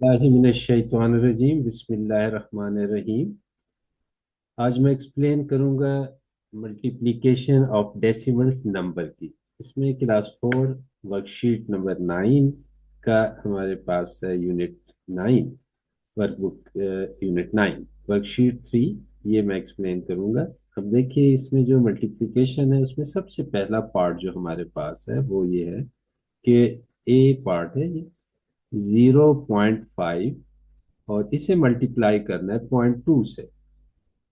बिस्मिल्लाहिमिनश्शैतानिर्रजीम बिस्मिल्लाहिर्रहमानिर्रहीम। आज मैं एक्सप्लेन करूंगा मल्टीप्लिकेशन ऑफ डेसिमल्स नंबर की। इसमें क्लास 4 वर्कशीट नंबर 9 का हमारे पास है यूनिट 9, वर्कबुक यूनिट 9 वर्कशीट 3। ये मैं एक्सप्लेन करूंगा। अब देखिए, इसमें जो मल्टीप्लिकेशन है उसमें सबसे पहला पार्ट जो हमारे पास है वो ये है कि ए पार्ट है ये 0.5 और इसे मल्टीप्लाई करना है 0.2 से।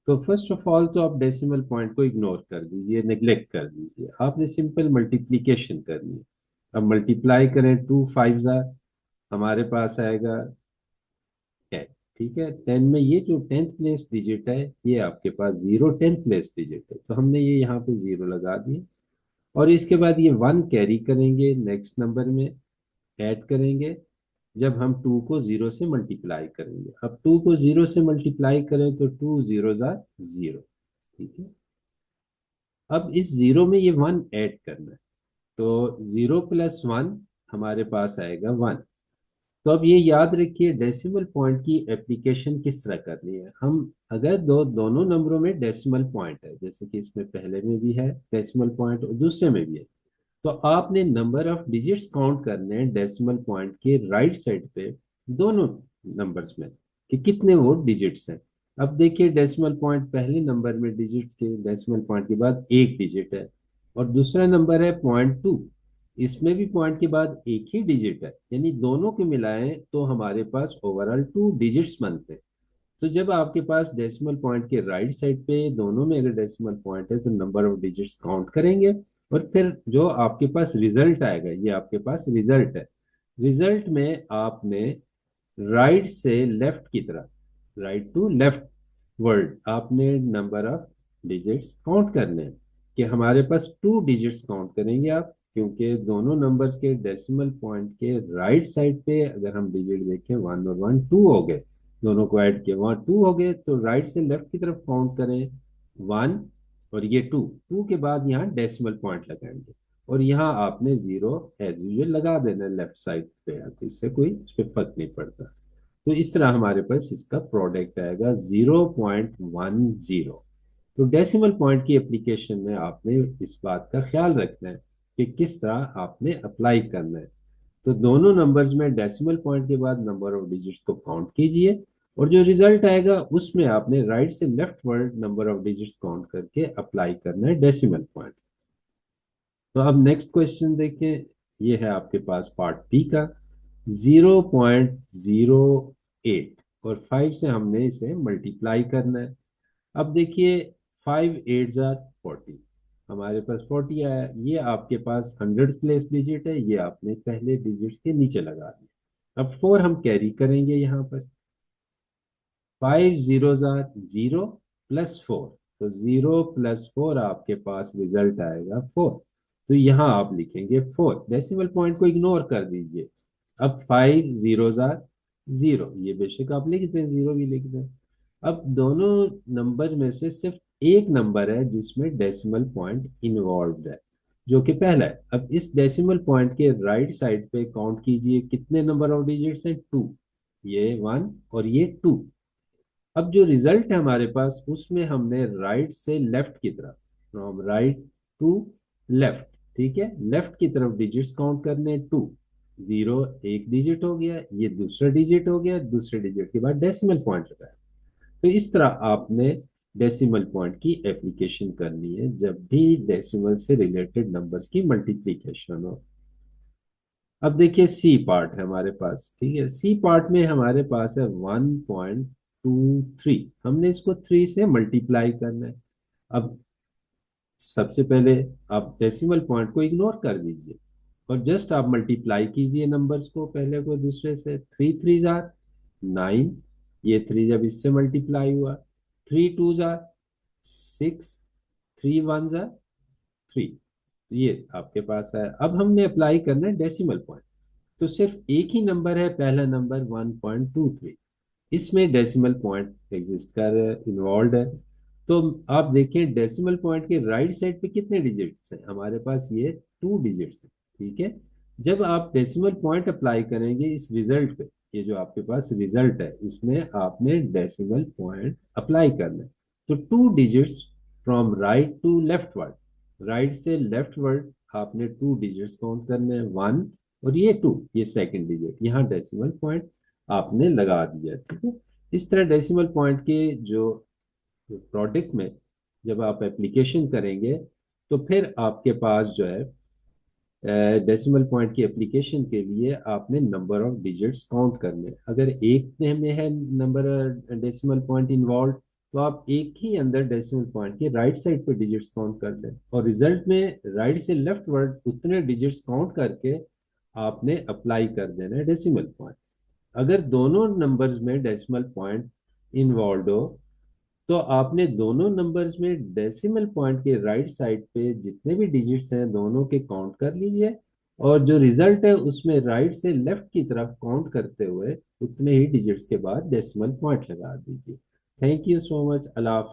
तो फर्स्ट ऑफ ऑल तो आप डेसिमल पॉइंट को इग्नोर कर दीजिए, नेग्लेक्ट कर दीजिए। आपने सिंपल मल्टीप्लिकेशन करनी है। अब मल्टीप्लाई करें, 2 5 हमारे पास आएगा 10। ठीक है, 10 में ये जो 10th प्लेस डिजिट है ये आपके पास 10th प्लेस डिजिट है, तो हमने ये यहाँ पे 0 लगा दिए। और इसके बाद ये 1 कैरी करेंगे, नेक्स्ट नंबर में ऐड करेंगे जब हम 2 को 0 से मल्टीप्लाई करेंगे। अब 2 को 0 से मल्टीप्लाई करें तो 2 0 जार 0। ठीक है, अब इस 0 में ये 1 ऐड करना है, तो 0 + 1 हमारे पास आएगा 1। तो अब ये याद रखिए, डेसिमल पॉइंट की एप्लीकेशन किस तरह करनी है। हम अगर दोनों नंबरों में डेसिमल पॉइंट है, जैसे कि इसमें पहले में भी है डेसिमल पॉइंट और दूसरे में भी है, तो आपने नंबर ऑफ डिजिट्स काउंट करने हैं डेसिमल पॉइंट के राइट साइड पे, दोनों नंबर्स में, कि कितने वो डिजिट्स हैं। अब देखिए, डेसिमल पॉइंट पहले नंबर में डिजिट के डेसिमल पॉइंट के बाद एक डिजिट है, और दूसरा नंबर है 0.2, इसमें भी पॉइंट के बाद एक ही डिजिट है, यानी दोनों के मिलाएं तो हमारे पास ओवरऑल 2 डिजिट्स बनते हैं। तो जब आपके पास डेसिमल पॉइंट के राइट साइड पे दोनों में अगर डेसिमल पॉइंट है तो नंबर ऑफ डिजिट्स काउंट करेंगे, और फिर जो आपके पास रिजल्ट आएगा, ये आपके पास रिजल्ट है। रिजल्ट में आपने राइट से लेफ्ट की तरफ, राइट टू लेफ्ट वर्ड, आपने नंबर ऑफ डिजिट्स काउंट करने हैं। कि हमारे पास 2 डिजिट्स काउंट करेंगे आप, क्योंकि दोनों नंबर्स के डेसिमल पॉइंट के राइट साइड पे अगर हम डिजिट देखें, 1 और 1 2 हो गए, दोनों को ऐड किया वहां 2 हो गए, तो राइट से लेफ्ट की तरफ काउंट करें 1 और ये 2, 2 के बाद यहाँ डेसिमल पॉइंट लगाएंगे, और यहाँ आपने 0 एज यूजल लगा देना लेफ्ट साइड पे, तो इससे कोई उस पर फर्क नहीं पड़ता। तो इस तरह हमारे पास इसका प्रोडक्ट आएगा 0.10। तो डेसिमल पॉइंट की एप्लीकेशन में आपने इस बात का ख्याल रखना है कि किस तरह आपने अप्लाई करना है। तो दोनों नंबर्स में डेसिमल पॉइंट के बाद नंबर ऑफ डिजिट्स को काउंट कीजिए, और जो रिजल्ट आएगा उसमें आपने राइट से left word number of digits count करके अप्लाई करना है डेसिमल पॉइंट। तो अब नेक्स्ट क्वेश्चन देखें, ये है आपके पास पार्ट बी का। 0.08 और 5 से हमने इसे मल्टीप्लाई करना है। अब देखिए, 5 8 जार 40, हमारे पास 40 आया। ये आपके पास 100th प्लेस डिजिट है, ये आपने पहले डिजिट्स के नीचे लगा दिया। अब 4 हम कैरी करेंगे यहाँ पर, 5 0 जार 0 +4, तो 0 + 4 आपके पास रिजल्ट आएगा 4। तो यहाँ आप लिखेंगे 4, डेसिमल पॉइंट को इग्नोर कर दीजिए। अब 5 0 जार 0, ये बेशक आप लिख दें, 0 भी लिख दें। अब दोनों नंबर में से सिर्फ एक नंबर है जिसमें डेसिमल पॉइंट इन्वॉल्व है, जो कि पहला है। अब इस डेसिमल पॉइंट के राइट साइड पे काउंट कीजिए, कितने नंबर ऑफ डिजिट्स हैं, 2, ये 1 और ये 2। अब जो रिजल्ट है हमारे पास उसमें हमने राइट से लेफ्ट की तरफ, फ्रॉम राइट टू लेफ्ट, ठीक है, लेफ्ट की तरफ डिजिट्स काउंट करने 2। 0 एक डिजिट हो गया, ये दूसरा डिजिट हो गया, दूसरे डिजिट के बाद डेसिमल पॉइंट लगाया। तो इस तरह आपने डेसिमल पॉइंट की एप्लीकेशन करनी है जब भी डेसिमल से रिलेटेड नंबर्स की मल्टीप्लीकेशन हो। अब देखिए, सी पार्ट है हमारे पास। ठीक है, सी पार्ट में हमारे पास है 1.23, हमने इसको 3 से मल्टीप्लाई करना है। अब सबसे पहले आप डेसिमल पॉइंट को इग्नोर कर दीजिए, और जस्ट आप मल्टीप्लाई कीजिए नंबर्स को, पहले को दूसरे से। 3 3 जार 9, ये 3 जब इससे मल्टीप्लाई हुआ, 3 2 जार 6, 3 1 जार 3, ये आपके पास है। अब हमने अप्लाई करना है डेसिमल पॉइंट, तो सिर्फ एक ही नंबर है, पहला नंबर 1.23, इसमें डेसिमल पॉइंट एग्जिस्ट कर इन्वॉल्व है। तो आप देखिए, डेसिमल पॉइंट के राइट साइड पे कितने डिजिट्स हैं हमारे पास, ये 2 डिजिट्स हैं। ठीक है, जब आप डेसिमल पॉइंट अप्लाई करेंगे इस रिजल्ट पे, ये जो आपके पास रिजल्ट है इसमें आपने डेसिमल पॉइंट अप्लाई करना है। तो 2 digits from right to leftward, right से लेफ्टवर्ड आपने 2 डिजिट्स काउंट करने हैं, 1 और ये 2, ये सेकंड डिजिट, यहाँ डेसिमल पॉइंट आपने लगा दिया। ठीक है, इस तरह डेसिमल पॉइंट के जो प्रोडक्ट में जब आप एप्लीकेशन करेंगे तो फिर आपके पास जो है डेसिमल पॉइंट की एप्लीकेशन के लिए आपने नंबर ऑफ डिजिट्स काउंट करने हैं। अगर एक में है नंबर डेसिमल पॉइंट इन्वॉल्व, तो आप एक ही अंदर डेसिमल पॉइंट के राइट साइड पे डिजिट्स काउंट कर दें और रिजल्ट में राइट से लेफ्ट वर्ड उतने डिजिट्स काउंट करके आपने अप्लाई कर देना है डेसिमल पॉइंट। अगर दोनों नंबर्स में डेसिमल पॉइंट इन्वॉल्व हो तो आपने दोनों नंबर्स में डेसिमल पॉइंट के राइट साइड पे जितने भी डिजिट्स हैं दोनों के काउंट कर लीजिए और जो रिजल्ट है उसमें राइट से लेफ्ट की तरफ काउंट करते हुए उतने ही डिजिट्स के बाद डेसिमल पॉइंट लगा दीजिए। Thank you so much. अल्लाह हाफिज़।